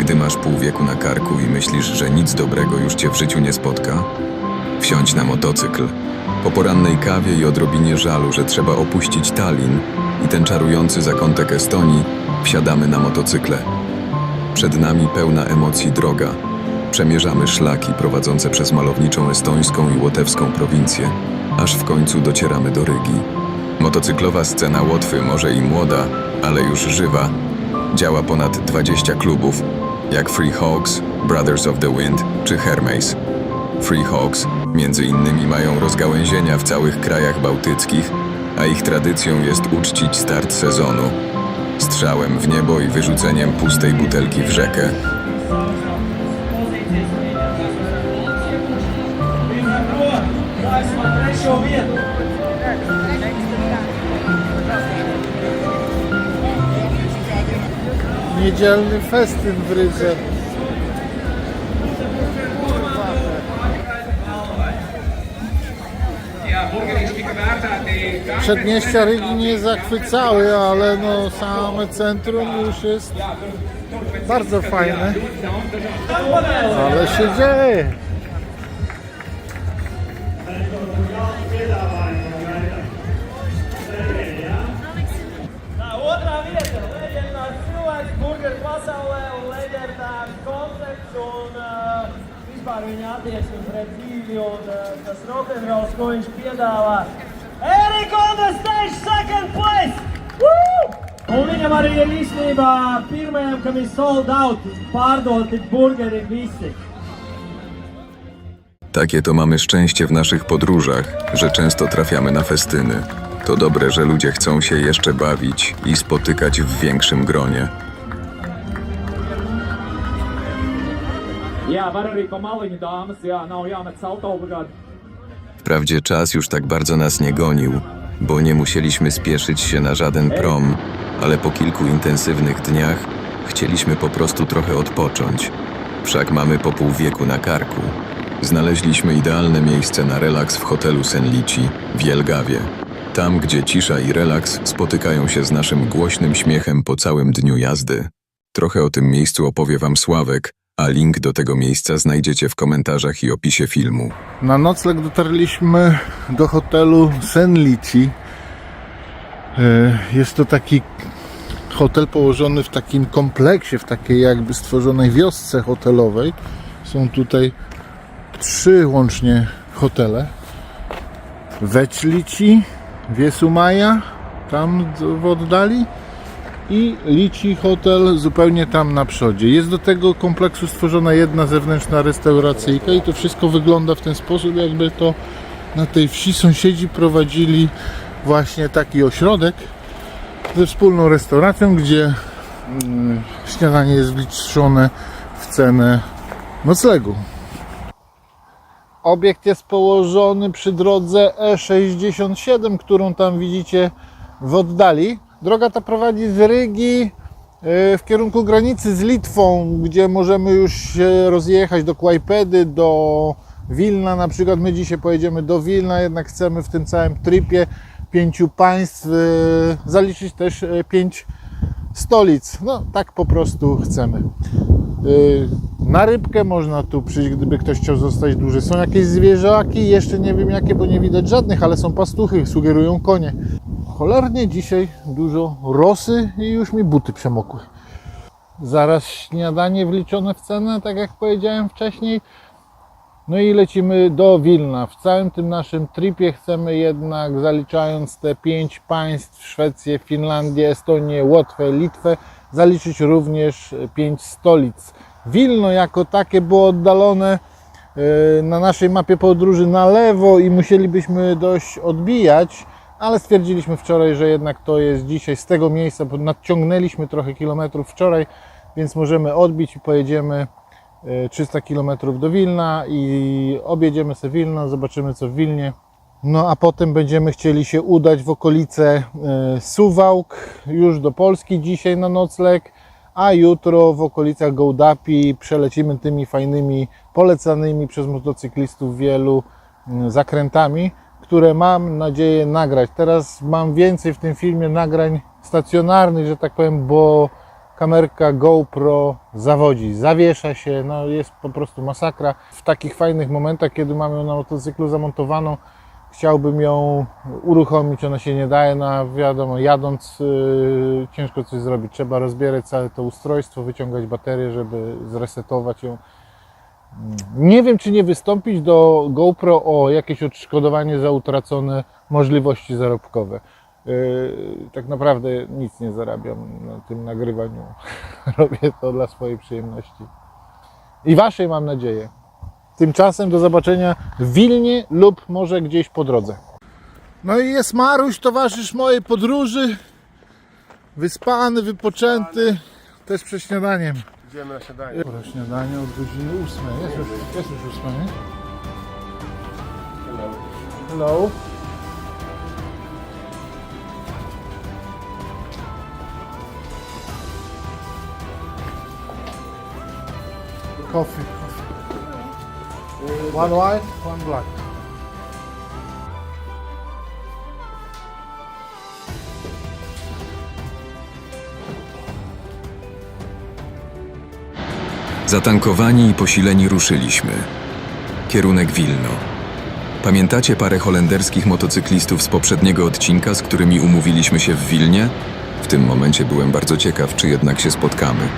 Gdy masz pół wieku na karku i myślisz, że nic dobrego już cię w życiu nie spotka? Wsiądź na motocykl. Po porannej kawie i odrobinie żalu, że trzeba opuścić Tallin i ten czarujący zakątek Estonii, wsiadamy na motocykle. Przed nami pełna emocji droga. Przemierzamy szlaki prowadzące przez malowniczą estońską i łotewską prowincję, aż w końcu docieramy do Rygi. Motocyklowa scena Łotwy może i młoda, ale już żywa. Działa ponad 20 klubów, jak Free Hawks, Brothers of the Wind czy Hermes. Free Hawks między innymi mają rozgałęzienia w całych krajach bałtyckich, a ich tradycją jest uczcić start sezonu strzałem w niebo i wyrzuceniem pustej butelki w rzekę. Niedzielny festyn w Rydze. Przedmieścia Rygi nie zachwycały, ale no same centrum już jest bardzo fajne. Ale się dzieje. Viņa attieksme pret dzīvi un tas rokenrols, ko viņš piedāvā. Erika on the stage, second place! Woo! Un viņam arī ir īstenībā pirmajam, kam ir sold out, pārdoti burgeri visi. Takie to mamy szczęście w naszych podróżach, że często trafiamy na festyny. To dobre, że ludzie chcą się jeszcze bawić i spotykać w większym gronie. Jā, var arī pa maliņu dāmas, jā, nav jāmet auto obligāti. Wprawdzie czas już tak bardzo nas nie gonił, bo nie musieliśmy spieszyć się na żaden prom, ale po kilku intensywnych dniach chcieliśmy po prostu trochę odpocząć. Wszak mamy po pół wieku na karku. Znaleźliśmy idealne miejsce na relaks w hotelu Senlici w Jelgawie. Tam, gdzie cisza i relaks spotykają się z naszym głośnym śmiechem po całym dniu jazdy. Trochę o tym miejscu opowie wam Sławek, a link do tego miejsca znajdziecie w komentarzach i opisie filmu. Na nocleg dotarliśmy do hotelu Senlici. Jest to taki hotel położony w takim kompleksie, w takiej jakby stworzonej wiosce hotelowej. Są tutaj 3 łącznie hotele. Večlići, Viesumaja, tam w oddali, i Lici Hotel zupełnie tam na przodzie. Jest do tego kompleksu stworzona jedna zewnętrzna restauracyjka i to wszystko wygląda w ten sposób, jakby to na tej wsi sąsiedzi prowadzili właśnie taki ośrodek ze wspólną restauracją, gdzie śniadanie jest wliczone w cenę noclegu. Obiekt jest położony przy drodze E67, którą tam widzicie w oddali. Droga ta prowadzi z Rygi w kierunku granicy z Litwą, gdzie możemy już się rozjechać do Kłajpedy, do Wilna. Na przykład my dzisiaj pojedziemy do Wilna, jednak chcemy w tym całym tripie 5 państw zaliczyć też 5 stolic. No tak po prostu chcemy. Na rybkę można tu przyjść, gdyby ktoś chciał zostać dłużej. Są jakieś zwierzaki, jeszcze nie wiem jakie, bo nie widać żadnych, ale są pastuchy, sugerują konie. Cholernie dzisiaj dużo rosy i już mi buty przemokły. Zaraz śniadanie wliczone w cenę, tak jak powiedziałem wcześniej. No i lecimy do Wilna. W całym tym naszym tripie chcemy jednak, zaliczając te 5 państw, Szwecję, Finlandię, Estonię, Łotwę, Litwę, zaliczyć również 5 stolic. Wilno jako takie było oddalone na naszej mapie podróży na lewo i musielibyśmy dość odbijać, ale stwierdziliśmy wczoraj, że jednak to jest dzisiaj z tego miejsca, bo nadciągnęliśmy trochę kilometrów wczoraj, więc możemy odbić i pojedziemy 300 km do Wilna i objedziemy sobie Wilno, zobaczymy co w Wilnie. No a potem będziemy chcieli się udać w okolice Suwałk, już do Polski dzisiaj na nocleg, a jutro w okolicach Gołdapi przelecimy tymi fajnymi, polecanymi przez motocyklistów wielu zakrętami, które mam nadzieję nagrać. Teraz mam więcej w tym filmie nagrań stacjonarnych, że tak powiem, bo kamerka GoPro zawodzi, zawiesza się, no jest po prostu masakra. W takich fajnych momentach, kiedy mamy ją na motocyklu zamontowaną, chciałbym ją uruchomić, ona się nie daje, no a wiadomo, jadąc ciężko coś zrobić. Trzeba rozbierać całe to ustrojstwo, wyciągać baterię, żeby zresetować ją. Nie wiem, czy nie wystąpić do GoPro o jakieś odszkodowanie za utracone możliwości zarobkowe. Tak naprawdę nic nie zarabiam na tym nagrywaniu. Robię to dla swojej przyjemności. I waszej, mam nadzieję. Tymczasem do zobaczenia w Wilnie lub może gdzieś po drodze. No i jest Maruś, towarzysz mojej podróży. Wyspany, wypoczęty. Też przed śniadaniem. Idziemy na śniadanie. Dobra, śniadanie od godziny 8. Jest już 8, nie? Hello. Coffee. One white, one black. Zatankowani i posileni ruszyliśmy. Kierunek Wilno. Pamiętacie parę holenderskich motocyklistów z poprzedniego odcinka, z którymi umówiliśmy się w Wilnie? W tym momencie byłem bardzo ciekaw, czy jednak się spotkamy.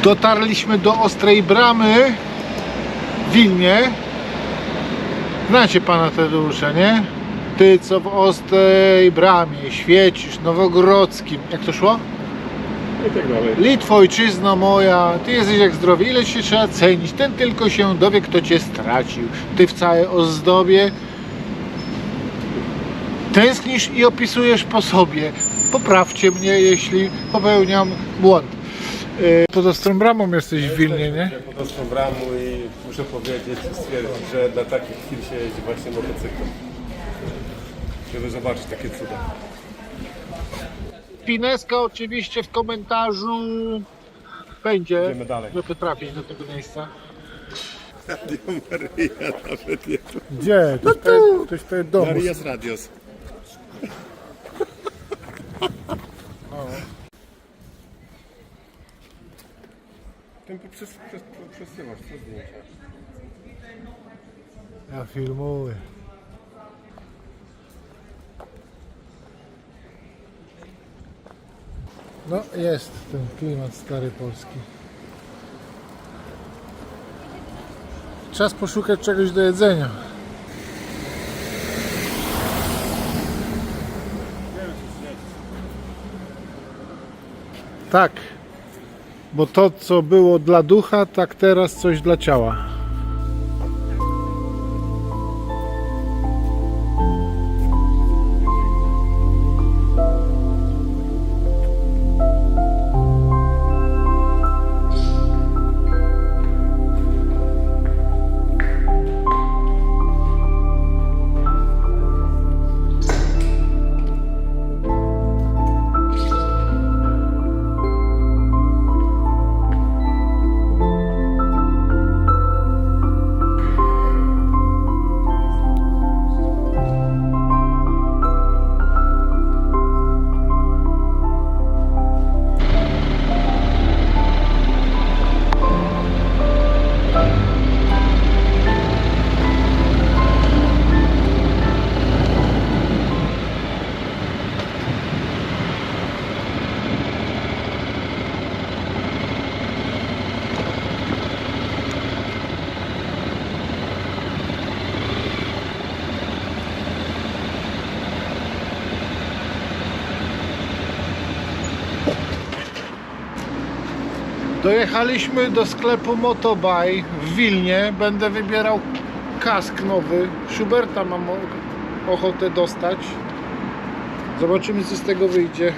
Dotarliśmy do Ostrej Bramy w Wilnie. Znacie pana Tadeusza, nie? Ty, co w Ostrej Bramie świecisz, Nowogrodzkim. Jak to szło? I tak dalej. Litwo, ojczyzno moja, ty jesteś jak zdrowie, ile się trzeba cenić, ten tylko się dowie, kto cię stracił. Ty w całej ozdobie tęsknisz i opisujesz po sobie. Poprawcie mnie, jeśli popełniam błąd. Pod Ostrą Bramą jesteś w Wilnie, nie? Pod Ostrą Bramą i muszę powiedzieć, stwierdzić, że dla takich chwil się jeździ właśnie motocyklem. Żeby zobaczyć takie cuda. Pineska oczywiście w komentarzu będzie, Idziemy dalej. żeby trafić do tego miejsca. Radio Maryja nawet jest. Gdzie? To jest twoje domu. Marias Radios. Ten przesyłasz, co zdjęcia? Ja filmuję. No jest ten klimat stary polski. Czas poszukać czegoś do jedzenia. Tak, bo to co było dla ducha, tak teraz coś dla ciała. Dojechaliśmy do sklepu Motobuy w Wilnie. Będę wybierał kask nowy. Schuberta mam ochotę dostać. Zobaczymy, co z tego wyjdzie.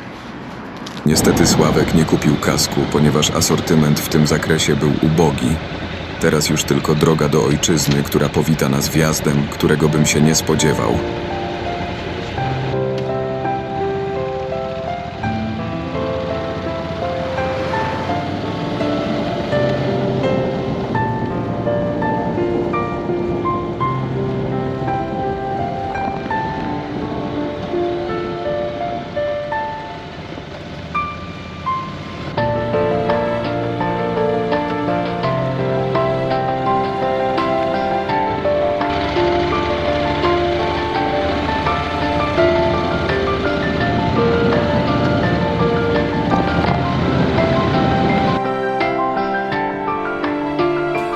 Niestety Sławek nie kupił kasku, ponieważ asortyment w tym zakresie był ubogi. Teraz już tylko droga do ojczyzny, która powita nas wjazdem, którego bym się nie spodziewał.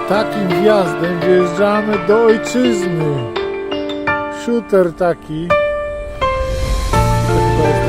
Takim wjazdem wjeżdżamy do ojczyzny. Shooter taki. To chyba jest